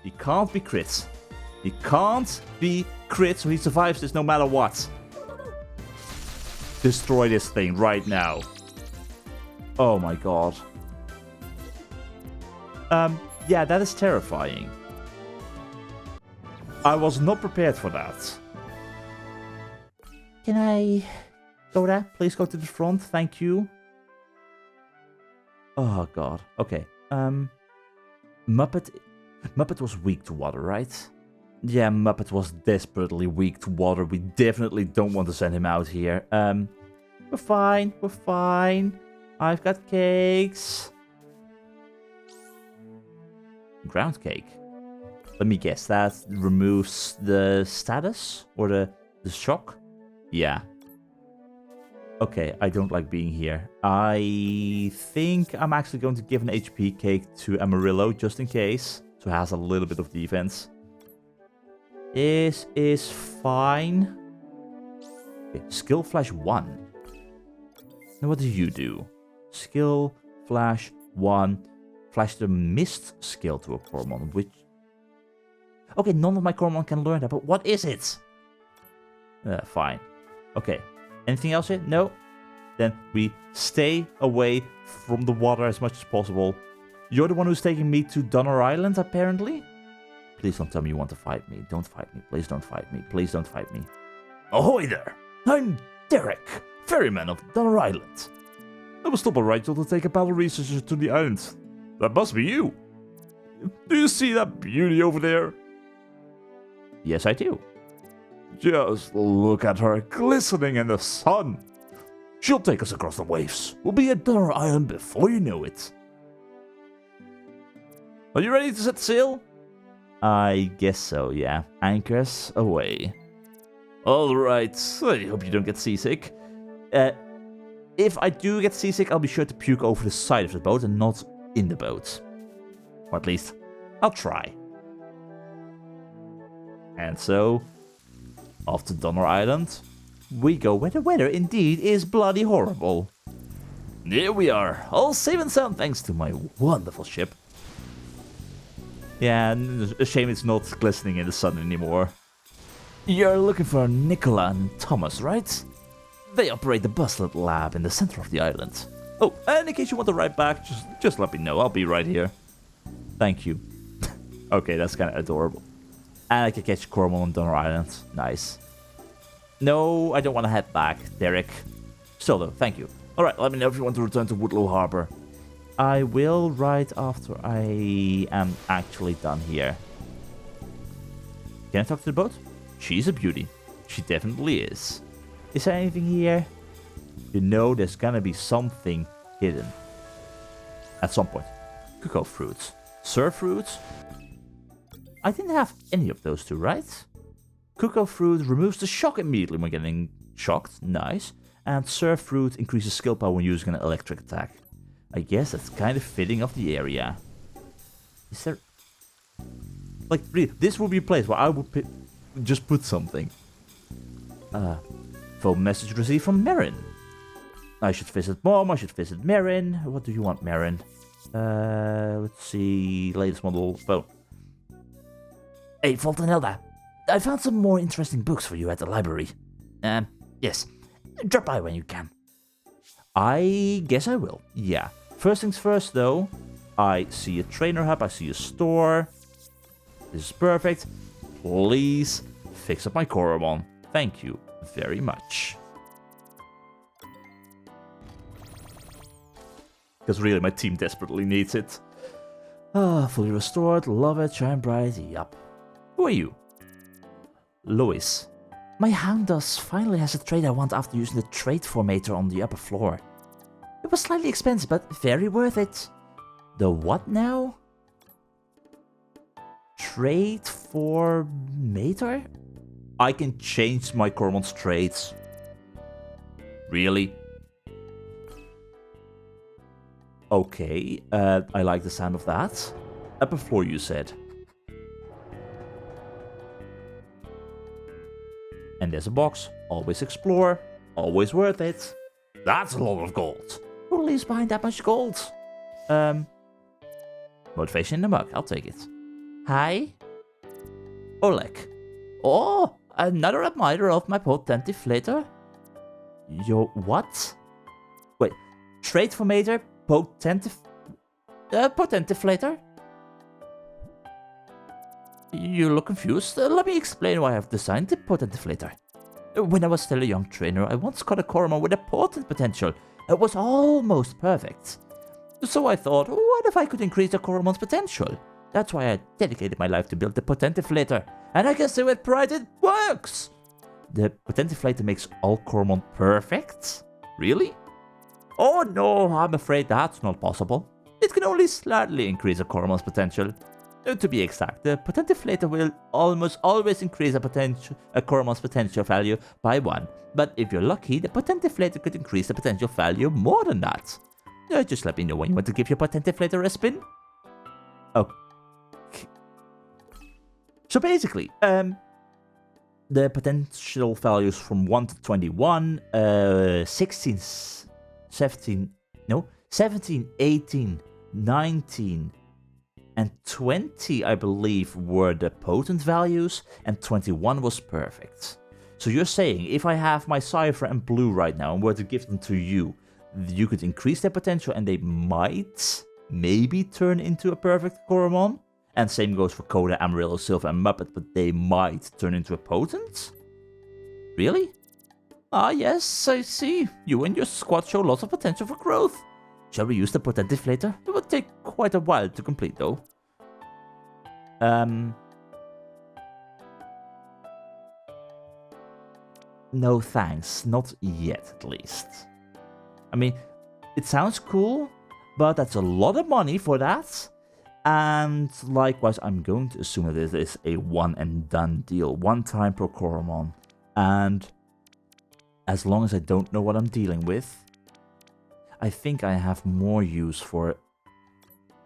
He can't be crit. He can't be crit, so he survives this no matter what. Destroy this thing right now. Oh my god. Yeah, that is terrifying. I was not prepared for that. Can I go there? Please go to the front. Thank you. Oh god. Okay. Muppet was weak to water, right? Yeah, Muppet was desperately weak to water. We definitely don't want to send him out here. We're fine. We're fine. I've got cakes. Ground cake. Let me guess. That removes the status? Or the shock? Yeah. Okay, I don't like being here. I think I'm actually going to give an HP cake to Amarillo, just in case. So it has a little bit of defense. This is fine. Okay, skill flash 1. Now what do you do? Skill flash 1. Flash the mist skill to a Coromon, which... Okay, none of my Coromon can learn that, but what is it? Fine. Okay. Anything else here? No? Then we stay away from the water as much as possible. You're the one who's taking me to Donar Island, apparently? Please don't tell me you want to fight me. Don't fight me. Please don't fight me. Please don't fight me. Ahoy there! I'm Derek, ferryman of Donar Island. I was told by Rachel to take a battle researcher to the island. That must be you. Do you see that beauty over there? Yes, I do. Just look at her glistening in the sun. She'll take us across the waves. We'll be at Donar Island before you know it. Are you ready to set sail? I guess so, yeah. Anchors away. Alright, I hope you don't get seasick. If I do get seasick, I'll be sure to puke over the side of the boat and not in the boat. Or at least, I'll try. And so, off to Donar Island, we go where the weather indeed is bloody horrible. Here we are, all safe and sound thanks to my wonderful ship. Yeah, a shame it's not glistening in the sun anymore. You're looking for Nicola and Thomas, right? They operate the Buslet lab in the center of the island. Oh, and in case you want to ride back, just let me know, I'll be right here. Thank you. Okay, that's kind of adorable. And I can catch Coromon on Donar Island. Nice. No, I don't want to head back, Derek. Still though, thank you. Alright, let me know if you want to return to Woodlow Harbor. I will right after I am actually done here. Can I talk to the boat? She's a beauty. She definitely is. Is there anything here? You know there's gonna be something hidden. At some point. Cocoa fruits. Surf fruits? I didn't have any of those two, right? Cocoa fruit removes the shock immediately when getting shocked. Nice. And surf fruit increases skill power when using an electric attack. I guess that's kind of fitting of the area. Is there... Like, really, this would be a place where I would just put something. Phone message received from Merrin. I should visit Mom, I should visit Merrin. What do you want, Merrin? Let's see... Latest model phone. Hey, Voltorn and Elda. I found some more interesting books for you at the library. Yes. Drop by when you can. I guess I will, yeah. First things first, though. I see a trainer hub, I see a store. This is perfect. Please fix up my Coromon. Thank you very much. Because really, my team desperately needs it. Fully restored, love it, shine bright, yup. Who are you? Lois. My Houndos finally has a trade I want after using the trade formator on the upper floor. It was slightly expensive, but very worth it. The what now? Trade formator? I can change my Coromon's traits. Really? Okay, I like the sound of that. Upper floor, you said. And there's a box. Always explore. Always worth it. That's a lot of gold. Who leaves behind that much gold? Motivation in the mug. I'll take it. Hi? Oleg. Oh, another admirer of my Potentiflator? Yo, what? Wait, TRAITFORMATE Potentiflator? You look confused. Let me explain why I've designed the Potentiflator. When I was still a young trainer, I once caught a Coromon with a potent potential. It was almost perfect. So I thought, what if I could increase the Coromon's potential? That's why I dedicated my life to build the Potentiflator. And I can say with pride it works! The Potentiflator makes all Coromon perfect? Really? Oh no, I'm afraid that's not possible. It can only slightly increase a Coromon's potential. To be exact, the Potentiflator will almost always increase a Coromon's potential value by 1. But if you're lucky, the Potentiflator could increase the potential value more than that. Just let me know when you want to give your Potentiflator a spin. Okay. So basically, the potential values from 1 to 21, 17, 18, 19, and 20, I believe, were the potent values, and 21 was perfect. So you're saying, if I have my Cypher and Blue right now and were to give them to you, you could increase their potential and they might, maybe turn into a perfect Coromon? And same goes for Coda, Amarillo, Silver, and Muppet, but they might turn into a potent? Really? Ah yes, I see. You and your squad show lots of potential for growth. Shall we use the Potentiflator? It will take quite a while to complete though. No thanks, not yet at least. I mean, it sounds cool, but that's a lot of money for that. And likewise, I'm going to assume that it is a one and done deal, one time per Coromon. And as long as I don't know what I'm dealing with, I think I have more use for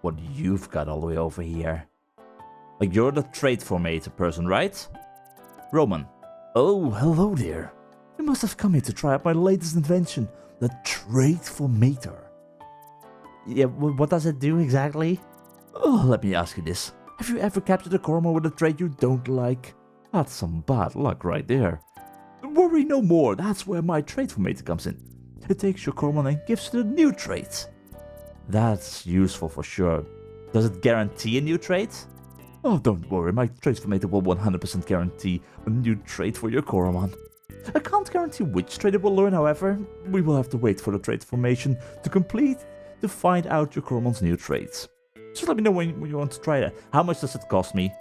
what you've got all the way over here. Like, you're the TRAITFORMATE person, right? Roman. Oh, hello there. You must have come here to try out my latest invention, the TRAITFORMATE. Yeah, what does it do exactly? Oh, let me ask you this. Have you ever captured a Coromon with a trait you don't like? That's some bad luck right there. Worry no more, that's where my TRAITFORMATE comes in. It takes your Coromon and gives it a new trait. That's useful for sure. Does it guarantee a new trait? Oh, don't worry, my TRAITFORMATE will 100% guarantee a new trait for your Coromon. I can't guarantee which trait it will learn, however. We will have to wait for the trait formation to complete to find out your Coromon's new traits. Just let me know when you want to try that. How much does it cost me?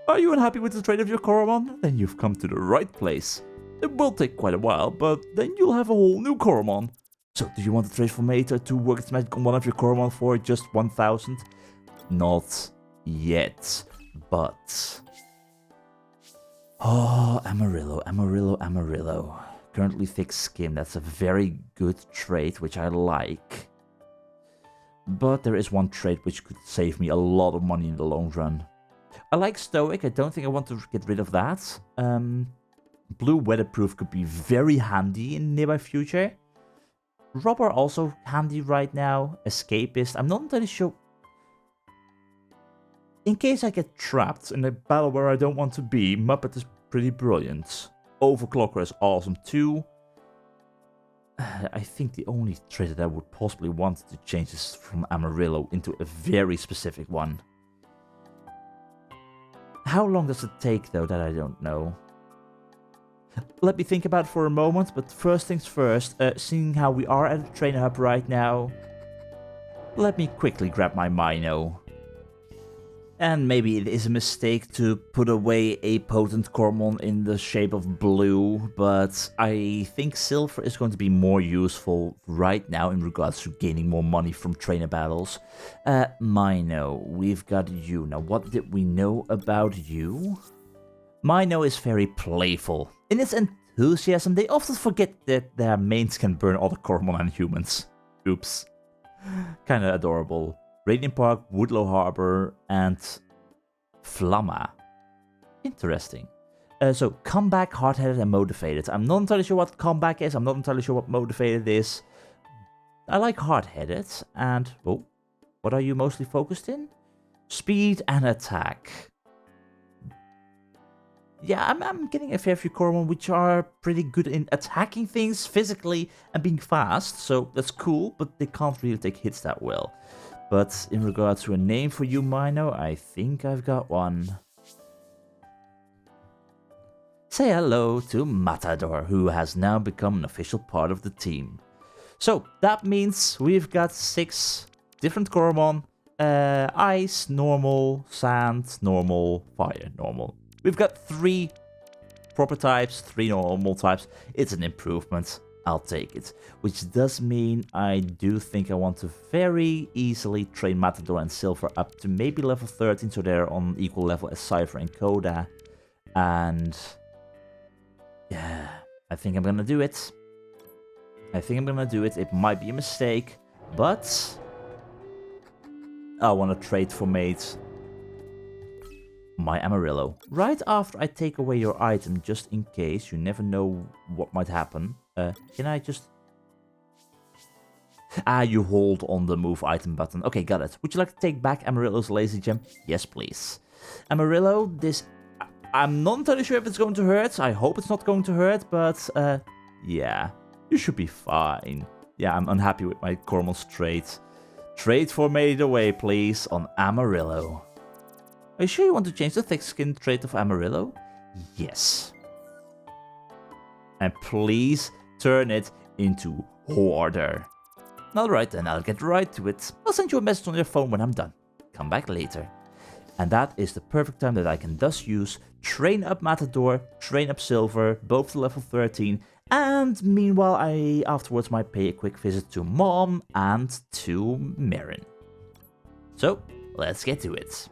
Are you unhappy with the trait of your Coromon? Then you've come to the right place. It will take quite a while, but then you'll have a whole new Coromon. So, do you want the TRAITFORMATE to work its magic on one of your Coromon for just 1000? Not yet, but... Oh, Amarillo. Currently thick skin, that's a very good trait, which I like. But there is one trait which could save me a lot of money in the long run. I like Stoic, I don't think I want to get rid of that. Blue Weatherproof could be very handy in the nearby future. Robber also handy right now. Escapist, I'm not entirely sure. In case I get trapped in a battle where I don't want to be, Muppet is pretty brilliant. Overclocker is awesome too. I think the only trait that I would possibly want to change is from Amarillo into a very specific one. How long does it take though, that I don't know. Let me think about it for a moment, but first things first, seeing how we are at the trainer hub right now, let me quickly grab my Mino. And maybe it is a mistake to put away a potent Coromon in the shape of blue, but I think silver is going to be more useful right now in regards to gaining more money from trainer battles. Mino, we've got you. Now, what did we know about you? Mino is very playful. In its enthusiasm, they often forget that their mains can burn other Coromon and humans. Oops. Kinda adorable. Radiant Park, Woodlow Harbor, and Flamma. Interesting. So, comeback, hard-headed, and motivated. I'm not entirely sure what comeback is. I'm not entirely sure what motivated is. I like hard-headed, and... Oh, what are you mostly focused in? Speed and attack. Yeah, I'm getting a fair few Coromon which are pretty good in attacking things physically and being fast, so that's cool, but they can't really take hits that well. But in regard to a name for you, Mino, I think I've got one. Say hello to Matador, who has now become an official part of the team. So, that means we've got 6 different Coromon. Ice, normal, sand, normal, fire, normal. We've got 3 proper types, 3 normal types. It's an improvement. I'll take it. Which does mean I do think I want to very easily train Matador and Silver up to maybe level 13, so they're on equal level as Cypher and Coda. And yeah, I think I'm gonna do it. It might be a mistake, but I want to trade for mate my Amarillo. Right after I take away your item, just in case, you never know what might happen. Can I just... you hold on the move item button. Okay, got it. Would you like to take back Amarillo's lazy gem? Yes, please. Amarillo, this... I'm not entirely sure if it's going to hurt. I hope it's not going to hurt, but yeah, you should be fine. Yeah, I'm unhappy with my Coromon's trait. TRAITFORMATE away, please, on Amarillo. Are you sure you want to change the thick skin trait of Amarillo? Yes. And please turn it into Hoarder. Alright then, I'll get right to it. I'll send you a message on your phone when I'm done. Come back later. And that is the perfect time that I can thus use train up Matador, train up Silver, both to level 13, and meanwhile I afterwards might pay a quick visit to Mom and to Merrin. So, let's get to it.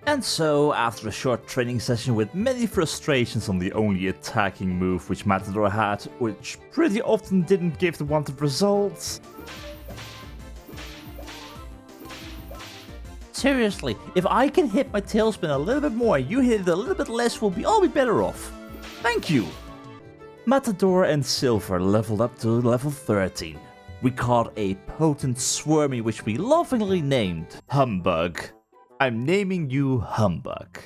And so, after a short training session with many frustrations on the only attacking move which Matador had, which pretty often didn't give the wanted results. Seriously, if I can hit my tailspin a little bit more, you hit it a little bit less, we'll all be better off. Thank you! Matador and Silver leveled up to level 13. We caught a potent Swarmy which we lovingly named Humbug. I'm naming you Humbug.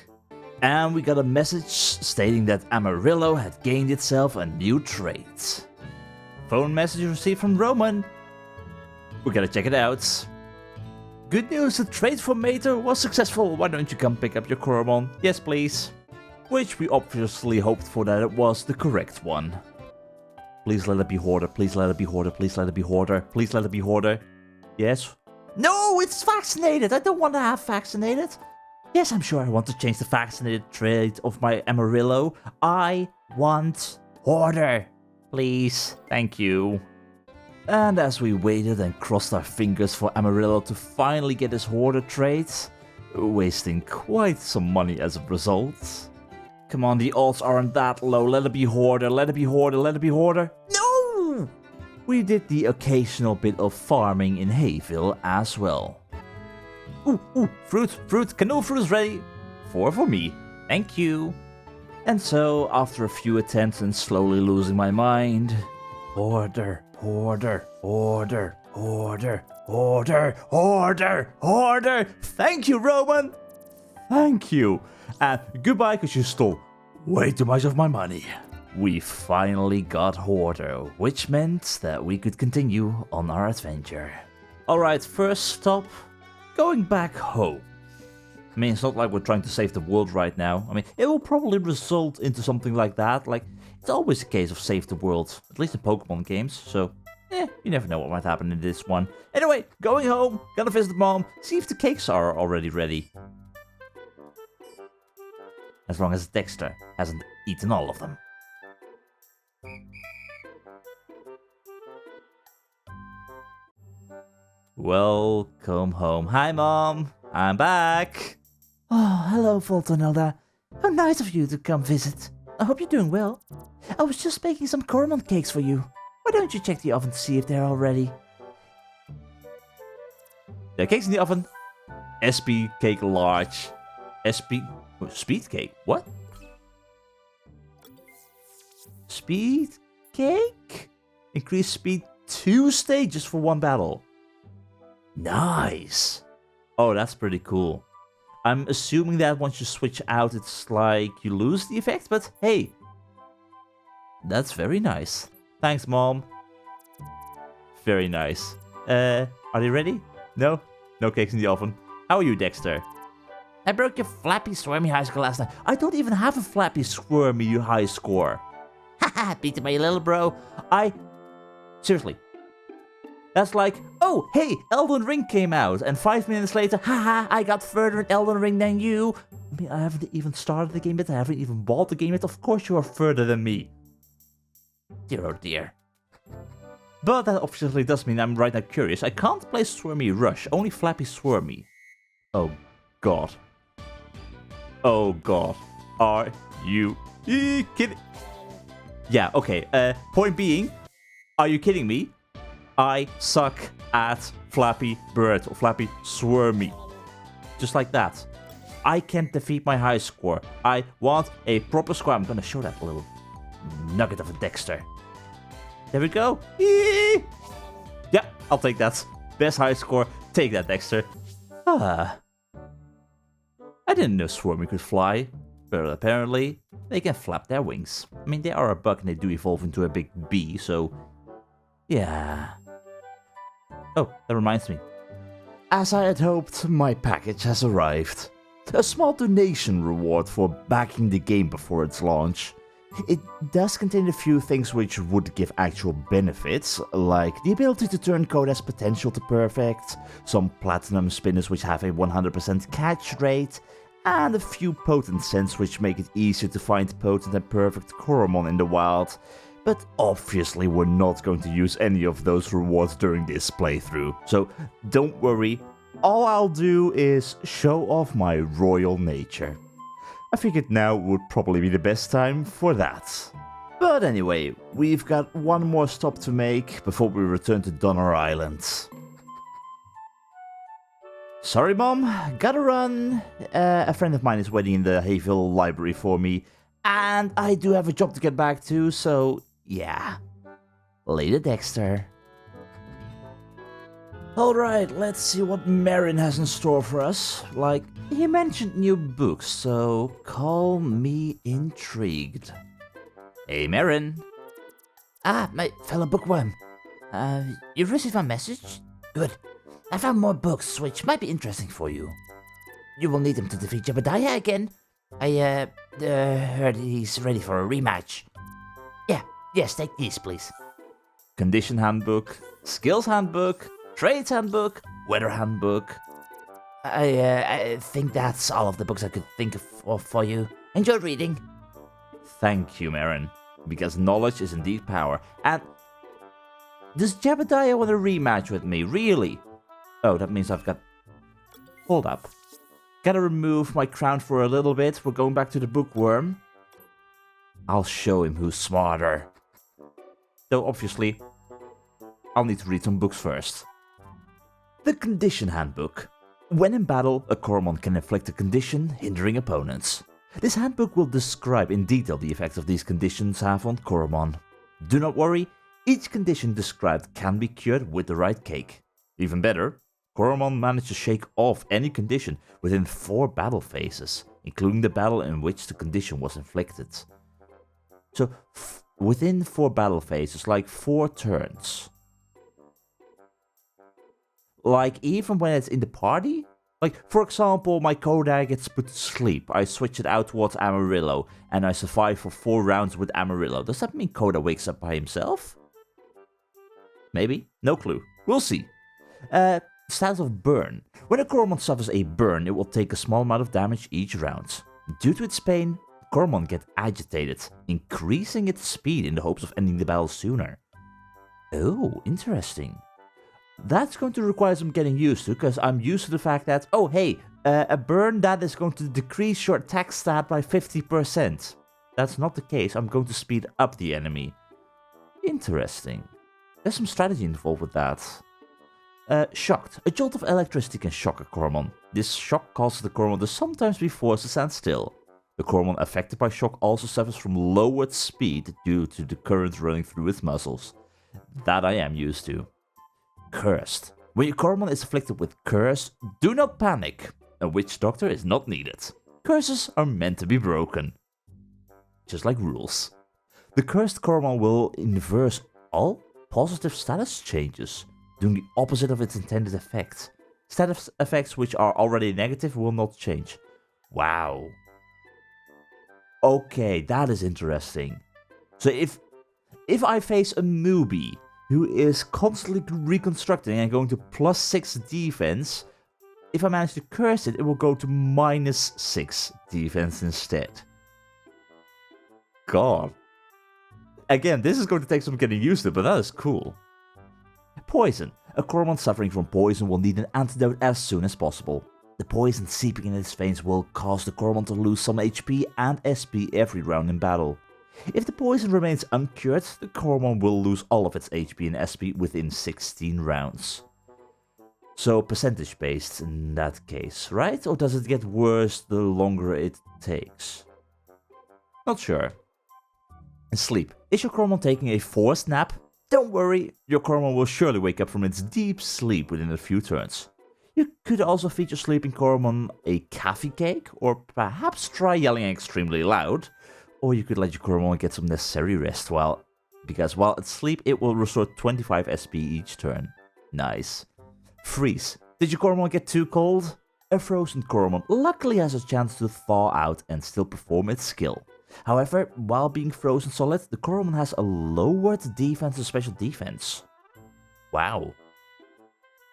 And we got a message stating that Amarillo had gained itself a new trait. Phone message received from Roman. We gotta check it out. Good news, the TRAITFORMATE was successful. Why don't you come pick up your Coromon? Yes, please. Which we obviously hoped for that it was the correct one. Please let it be Hoarder. Please let it be Hoarder. Please let it be Hoarder. Please let it be Hoarder. Yes. No, it's vaccinated. I don't want to have vaccinated. Yes, I'm sure I want to change the vaccinated trait of my Amarillo. I want Hoarder. Please. Thank you. And as we waited and crossed our fingers for Amarillo to finally get his Hoarder trait, wasting quite some money as a result. Come on, the odds aren't that low. Let it be Hoarder, let it be Hoarder, let it be Hoarder. No! We did the occasional bit of farming in Hayville as well. Ooh, fruit, canoe fruit is ready. 4 for me, thank you. And so, after a few attempts and slowly losing my mind, Hoarder, Hoarder, Hoarder, Hoarder, Hoarder, Hoarder, Hoarder. Thank you, Roman. Thank you. And goodbye, because you stole way too much of my money. We finally got Hoarder, which meant that we could continue on our adventure. Alright, first stop, going back home. I mean, it's not like we're trying to save the world right now. I mean, it will probably result into something like that. Like, it's always a case of save the world, at least in Pokemon games, so you never know what might happen in this one. Anyway, going home, gonna visit Mom, see if the cakes are already ready. As long as Dexter hasn't eaten all of them. Welcome home. Hi, Mom. I'm back. Oh, hello, Voltorn and Elda. How nice of you to come visit. I hope you're doing well. I was just baking some Coromon cakes for you. Why don't you check the oven to see if they're all ready? There are cakes in the oven. SP cake large. SP... Speed cake? What? Speed cake? Increase speed 2 stages for 1 battle. Nice. Oh, that's pretty cool. I'm assuming that once you switch out, it's like you lose the effect, but hey. That's very nice. Thanks, Mom. Very nice. Are they ready? No? No cakes in the oven. How are you, Dexter? I broke your flappy squirmy high score last night. I don't even have a flappy squirmy high score. Haha, beaten by your little bro. Seriously. That's like, oh, hey, Elden Ring came out. And 5 minutes later, haha, I got further in Elden Ring than you. I mean, I haven't even started the game yet. I haven't even bought the game yet. Of course you are further than me. Dear oh dear. But that obviously does mean I'm right now curious. I can't play Swarmy Rush, only Flappy Swarmy. Oh god. Oh god. Are you kidding? Yeah, okay. Point being, are you kidding me? I suck at Flappy Bird or Flappy Swarmy. Just like that. I can't defeat my high score. I want a proper score. I'm gonna show that little nugget of a Dexter. There we go. Eee! Yeah, I'll take that. Best high score. Take that, Dexter. I didn't know Swarmy could fly, but apparently they can flap their wings. I mean, they are a bug and they do evolve into a big bee, so yeah. Oh, that reminds me. As I had hoped, my package has arrived. A small donation reward for backing the game before its launch. It does contain a few things which would give actual benefits, like the ability to turn code as potential to perfect, some platinum spinners which have a 100% catch rate, and a few potent scents which make it easier to find potent and perfect Coromon in the wild. But obviously we're not going to use any of those rewards during this playthrough, so don't worry, all I'll do is show off my royal nature. I figured now would probably be the best time for that. But anyway, we've got one more stop to make before we return to Donar Island. Sorry Mom, gotta run. A friend of mine is waiting in the Hayville library for me, and I do have a job to get back to, so yeah. Later, Dexter. Alright, let's see what Merrin has in store for us. Like, he mentioned new books, so call me intrigued. Hey, Merrin. Ah, my fellow bookworm. You received my message? Good. I found more books which might be interesting for you. You will need them to defeat Jebediah again. I heard he's ready for a rematch. Yes, take these, please. Condition handbook, skills handbook, trades handbook, weather handbook. I think that's all of the books I could think of for you. Enjoy reading. Thank you, Merrin, because knowledge is indeed power. And does Jebediah want a rematch with me? Really? Oh, that means I've got... Hold up. Gotta remove my crown for a little bit. We're going back to the bookworm. I'll show him who's smarter. Though obviously, I'll need to read some books first. The Condition Handbook. When in battle, a Coromon can inflict a condition hindering opponents. This handbook will describe in detail the effects of these conditions have on Coromon. Do not worry, each condition described can be cured with the right cake. Even better, Coromon managed to shake off any condition within 4 battle phases, including the battle in which the condition was inflicted. So, within 4 battle phases, like 4 turns. Like, even when it's in the party? Like, for example, my Kodak gets put to sleep, I switch it out towards Amarillo, and I survive for 4 rounds with Amarillo. Does that mean Koda wakes up by himself? Maybe? No clue. We'll see. Status of burn. When a Coromon suffers a burn, it will take a small amount of damage each round. Due to its pain, Coromon gets agitated, increasing its speed in the hopes of ending the battle sooner. Oh, interesting. That's going to require some getting used to, because I'm used to the fact that, oh hey, a burn that is going to decrease your attack stat by 50%. That's not the case, I'm going to speed up the enemy. Interesting. There's some strategy involved with that. Shocked. A jolt of electricity can shock a Coromon. This shock causes the Coromon to sometimes be forced to stand still. The Coromon affected by shock also suffers from lowered speed due to the current running through its muscles. That I am used to. Cursed. When your Coromon is afflicted with curse, do not panic. A witch doctor is not needed. Curses are meant to be broken. Just like rules. The cursed Coromon will inverse all positive status changes, doing the opposite of its intended effect. Status effects which are already negative will not change. Wow. Okay, that is interesting. So if I face a newbie who is constantly reconstructing and going to +6 defense, if I manage to curse it, it will go to -6 defense instead. God. Again, this is going to take some getting used to, but that is cool. Poison. A Coromon suffering from poison will need an antidote as soon as possible. The poison seeping in its veins will cause the Coromon to lose some HP and SP every round in battle. If the poison remains uncured, the Coromon will lose all of its HP and SP within 16 rounds. So percentage based in that case, right? Or does it get worse the longer it takes? Not sure. Sleep. Is your Coromon taking a forced nap? Don't worry, your Coromon will surely wake up from its deep sleep within a few turns. You could also feed your sleeping Coromon a coffee cake, or perhaps try yelling extremely loud. Or you could let your Coromon get some necessary rest because while at sleep it will restore 25 SP each turn. Nice. Freeze. Did your Coromon get too cold? A frozen Coromon luckily has a chance to thaw out and still perform its skill. However, while being frozen solid, the Coromon has a lowered defense and special defense. Wow.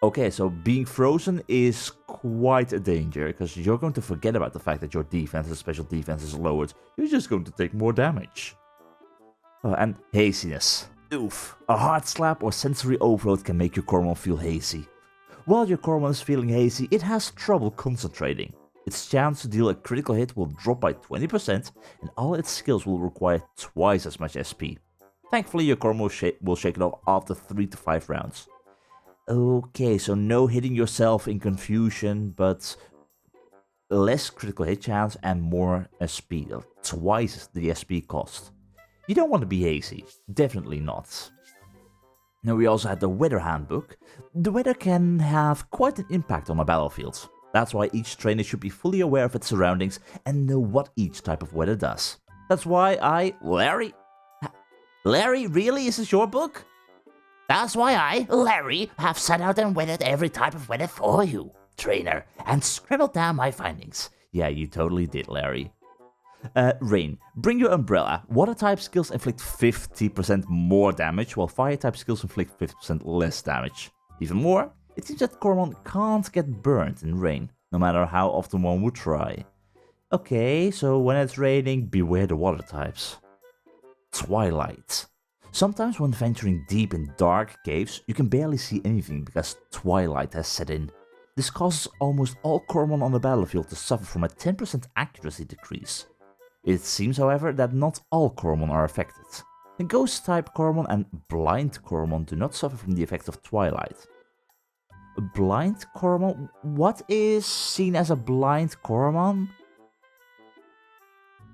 Okay, so being frozen is quite a danger, because you're going to forget about the fact that your defense and special defense is lowered. You're just going to take more damage. And haziness. Oof. A hard slap or sensory overload can make your Coromon feel hazy. While your Coromon is feeling hazy, it has trouble concentrating. Its chance to deal a critical hit will drop by 20%, and all its skills will require twice as much SP. Thankfully, your Coromon will shake it off after 3 to 5 rounds. Okay, so no hitting yourself in confusion, but less critical hit chance and more SP, twice the SP cost. You don't want to be hazy, definitely not. Now we also had the weather handbook. The weather can have quite an impact on a battlefield. That's why each trainer should be fully aware of its surroundings and know what each type of weather does. That's why Larry, really? Is this your book? That's why I, Larry, have set out and weathered every type of weather for you, trainer, and scribbled down my findings. Yeah, you totally did, Larry. Rain. Bring your umbrella. Water type skills inflict 50% more damage, while fire type skills inflict 50% less damage. Even more, it seems that Coromon can't get burned in rain, no matter how often one would try. Okay, so when it's raining, beware the water types. Twilight. Sometimes when venturing deep in dark caves, you can barely see anything because twilight has set in. This causes almost all Coromon on the battlefield to suffer from a 10% accuracy decrease. It seems, however, that not all Coromon are affected. The Ghost-type Coromon and Blind Coromon do not suffer from the effects of twilight. A Blind Coromon? What is seen as a Blind Coromon?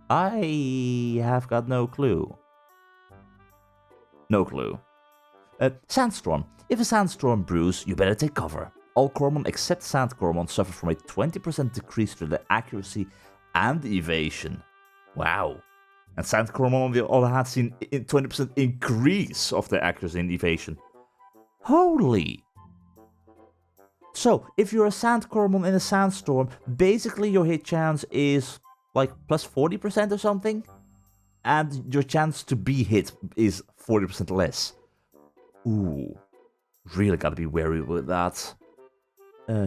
I have got no clue. No clue. Sandstorm. If a sandstorm brews, you better take cover. All Coromon except Sand Coromon suffer from a 20% decrease to the accuracy and evasion. Wow. And Sand Coromon on the other hand seen a 20% increase of the accuracy and evasion. Holy! So, if you're a Sand Coromon in a sandstorm, basically your hit chance is like plus 40% or something? And your chance to be hit is 40% less. Ooh. Really gotta be wary with that.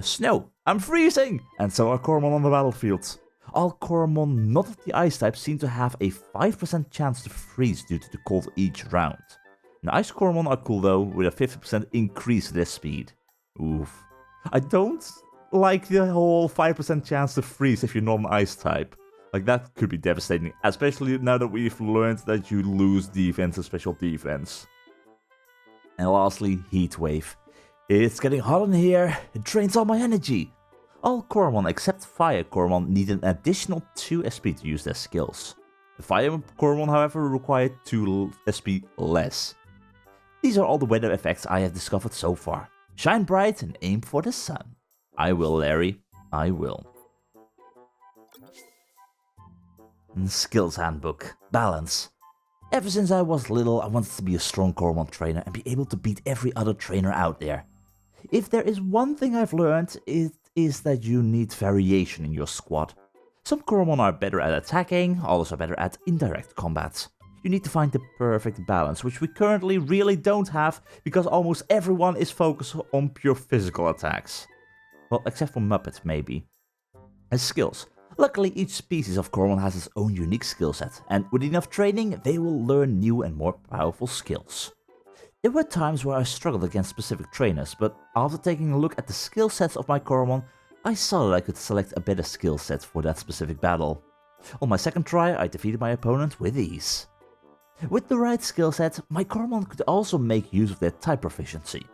Snow. I'm freezing! And so are Coromon on the battlefield. All Coromon not of the ice type seem to have a 5% chance to freeze due to the cold each round. Now, ice Coromon are cool though, with a 50% increase to their speed. Oof. I don't like the whole 5% chance to freeze if you're not an ice type. Like, that could be devastating, especially now that we've learned that you lose defense and special defense. And lastly, Heat Wave. It's getting hot in here, it drains all my energy. All Coromon except Fire Coromon need an additional 2 SP to use their skills. Fire Coromon, however, require 2 SP less. These are all the weather effects I have discovered so far. Shine bright and aim for the sun. I will, Larry. I will. Skills Handbook. Balance. Ever since I was little, I wanted to be a strong Coromon trainer and be able to beat every other trainer out there. If there is one thing I've learned, it is that you need variation in your squad. Some Coromon are better at attacking, others are better at indirect combat. You need to find the perfect balance, which we currently really don't have because almost everyone is focused on pure physical attacks. Well, except for Muppet, maybe. And skills. Luckily, each species of Coromon has its own unique skill set, and with enough training, they will learn new and more powerful skills. There were times where I struggled against specific trainers, but after taking a look at the skill sets of my Coromon, I saw that I could select a better skill set for that specific battle. On my second try, I defeated my opponent with ease. With the right skill set, my Coromon could also make use of their type proficiency.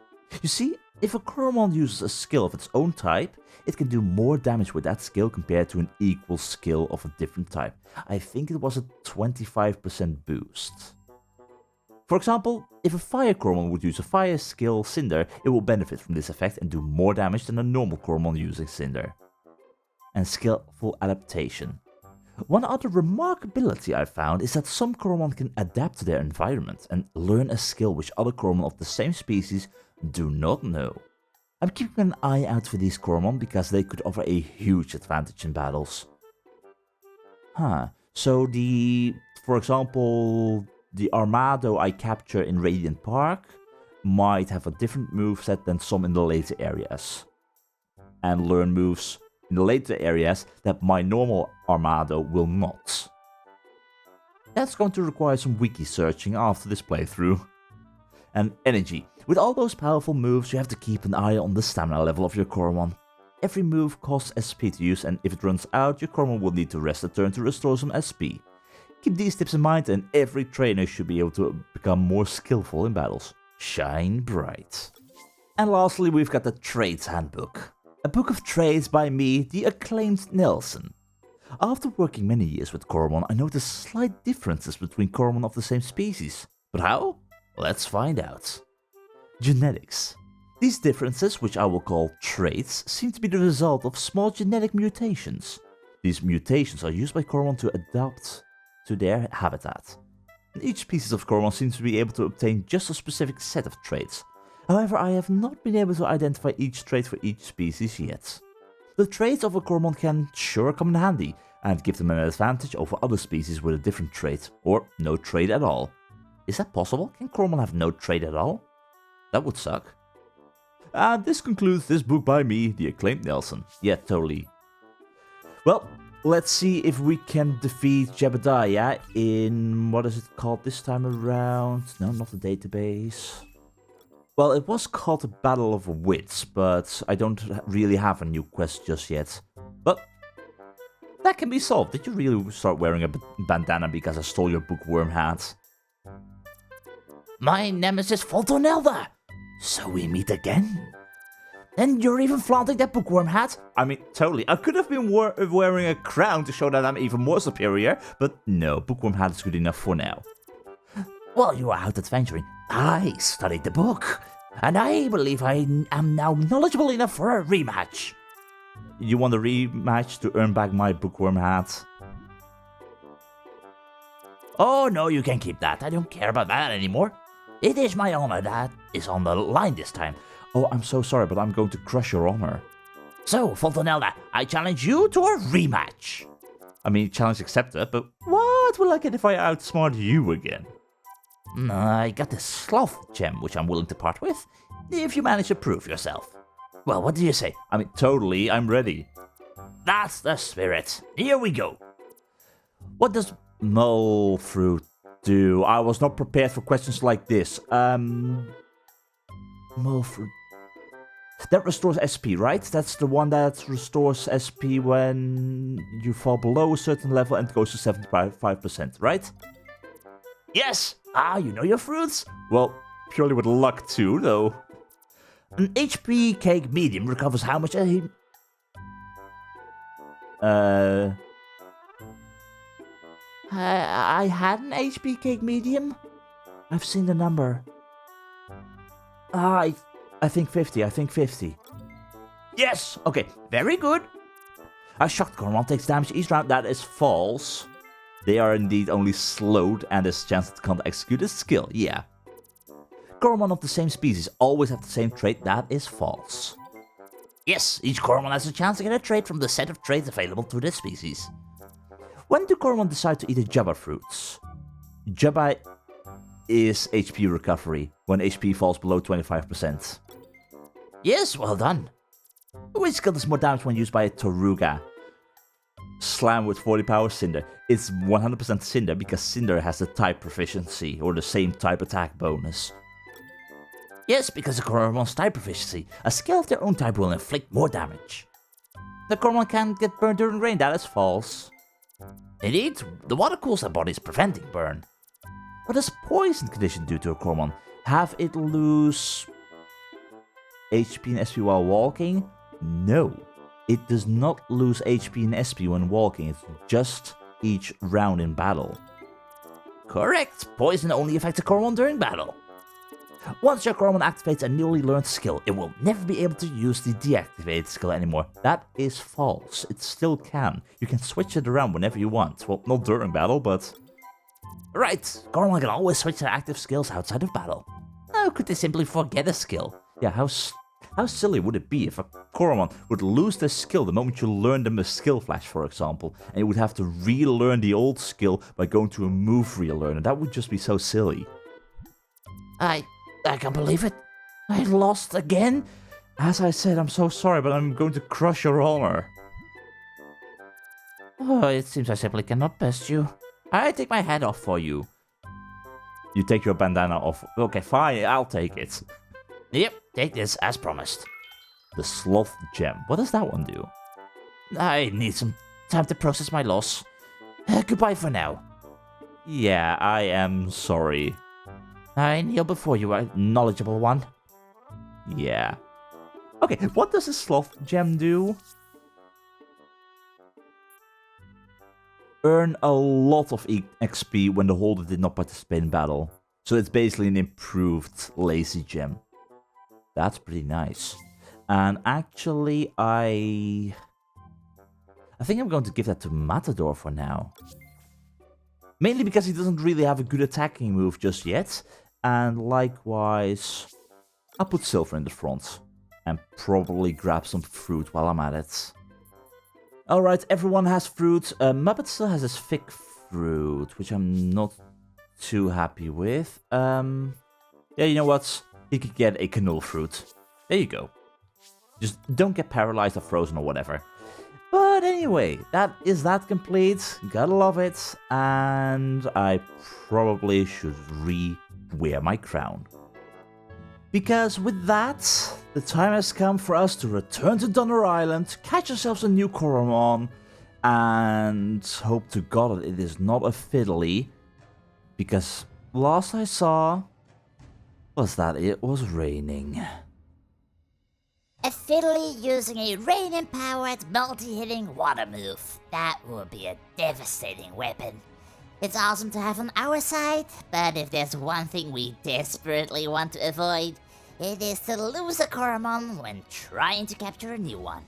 You see, if a Coromon uses a skill of its own type, it can do more damage with that skill compared to an equal skill of a different type. I think it was a 25% boost. For example, if a Fire Coromon would use a Fire skill Cinder, it will benefit from this effect and do more damage than a normal Coromon using Cinder. And skillful adaptation. One other remarkability I found is that some Coromon can adapt to their environment and learn a skill which other Coromon of the same species do not know. I'm keeping an eye out for these Coromon because they could offer a huge advantage in battles. So for example, the Armado I capture in Radiant Park might have a different moveset than some in the later areas. And learn moves in the later areas that my normal Armado will not. That's going to require some wiki searching after this playthrough. And energy. With all those powerful moves, you have to keep an eye on the stamina level of your Coromon. Every move costs SP to use, and if it runs out, your Coromon will need to rest a turn to restore some SP. Keep these tips in mind, and every trainer should be able to become more skillful in battles. Shine bright. And lastly, we've got the Trades Handbook. A book of trades by me, the acclaimed Nelson. After working many years with Coromon, I noticed slight differences between Coromon of the same species. But how? Let's find out. Genetics. These differences, which I will call traits, seem to be the result of small genetic mutations. These mutations are used by Coromon to adapt to their habitat. And each species of Coromon seems to be able to obtain just a specific set of traits. However, I have not been able to identify each trait for each species yet. The traits of a Coromon can sure come in handy, and give them an advantage over other species with a different trait, or no trait at all. Is that possible? Can Coromon have no trait at all? That would suck. And this concludes this book by me, the acclaimed Nelson. Yeah, totally. Well, let's see if we can defeat Jebediah in... what is it called this time around? No, not the database. Well, it was called the Battle of Wits, but I don't really have a new quest just yet. But that can be solved. Did you really start wearing a bandana because I stole your bookworm hat? My nemesis Voltorn Elda! So we meet again? And you're even flaunting that bookworm hat? I mean, totally. I could have been wearing a crown to show that I'm even more superior, but no, bookworm hat is good enough for now. While you are out adventuring, I studied the book, and I believe I am now knowledgeable enough for a rematch. You want a rematch to earn back my bookworm hat? Oh no, you can keep that. I don't care about that anymore. It is my honor that is on the line this time. Oh, I'm so sorry, but I'm going to crush your honor. So, Voltorn Elda, I challenge you to a rematch. I mean, challenge accepted, but what will I get if I outsmart you again? I got this Sloth Gem, which I'm willing to part with, if you manage to prove yourself. Well, what do you say? I mean, totally, I'm ready. That's the spirit. Here we go. What does mole fruit do? I was not prepared for questions like this. Mole fruit. That restores SP, right? That's the one that restores SP when you fall below a certain level and goes to 75%, right? Yes! You know your fruits? Well, purely with luck too, though. An HP cake medium recovers how much I had an HP cake medium? I've seen the number. I think 50, I think 50. Yes! Okay, very good. A shocked Coromon takes damage each round. That is false. They are indeed only slowed and there's a chance it can't execute a skill. Yeah. Coromon of the same species always have the same trait. That is false. Yes, each Coromon has a chance to get a trait from the set of traits available to this species. When do Coromon decide to eat a Jebba fruits? Jebba is HP recovery when HP falls below 25%. Yes, well done. Which skill does more damage when used by a Toruga? Slam with 40 power Cinder. It's 100% Cinder because Cinder has the type proficiency or the same type attack bonus. Yes, because of Coromon's type proficiency, a skill of their own type will inflict more damage. The Coromon can't get burned during rain. That is false. Indeed, the water cools their bodies, preventing burn. What does poison condition do to a Coromon? Have it lose HP and SP while walking? No. It does not lose HP and SP when walking. It's just each round in battle. Correct. Poison only affects a Coromon during battle. Once your Coromon activates a newly learned skill, it will never be able to use the deactivated skill anymore. That is false. It still can. You can switch it around whenever you want. Well, not during battle, but... Right, Coromon can always switch their active skills outside of battle. How could they simply forget a skill? Yeah, how silly would it be if a Coromon would lose their skill the moment you learn them a skill flash, for example, and you would have to relearn the old skill by going to a move relearner? That would just be so silly. I can't believe it. I lost again? As I said, I'm so sorry, but I'm going to crush your honor. Oh, it seems I simply cannot best you. I take my hat off for you. You take your bandana off. Okay, fine, I'll take it. Yep, take this as promised. The Sloth Gem. What does that one do? I need some time to process my loss. Goodbye for now. Yeah, I am sorry. I kneel before you, a knowledgeable one. Yeah. Okay, what does the Sloth Gem do? Earn a lot of XP when the holder did not participate in battle. So it's basically an improved lazy gem. That's pretty nice. And actually, I think I'm going to give that to Matador for now. Mainly because he doesn't really have a good attacking move just yet. And likewise, I'll put Silver in the front. And probably grab some fruit while I'm at it. Alright, everyone has fruit. Muppet still has his fig fruit, which I'm not too happy with. Yeah, you know what? He could get a canola fruit. There you go. Just don't get paralyzed or frozen or whatever. But anyway, that complete. Gotta love it. And I probably should re-wear my crown. Because with that, the time has come for us to return to Donar Island, catch ourselves a new Coromon, and hope to God that it is not a fiddly. Because last I saw was that it was raining. A fiddly using a rain-empowered multi-hitting water move. That would be a devastating weapon. It's awesome to have on our side, but if there's one thing we desperately want to avoid, it is to lose a Coromon when trying to capture a new one.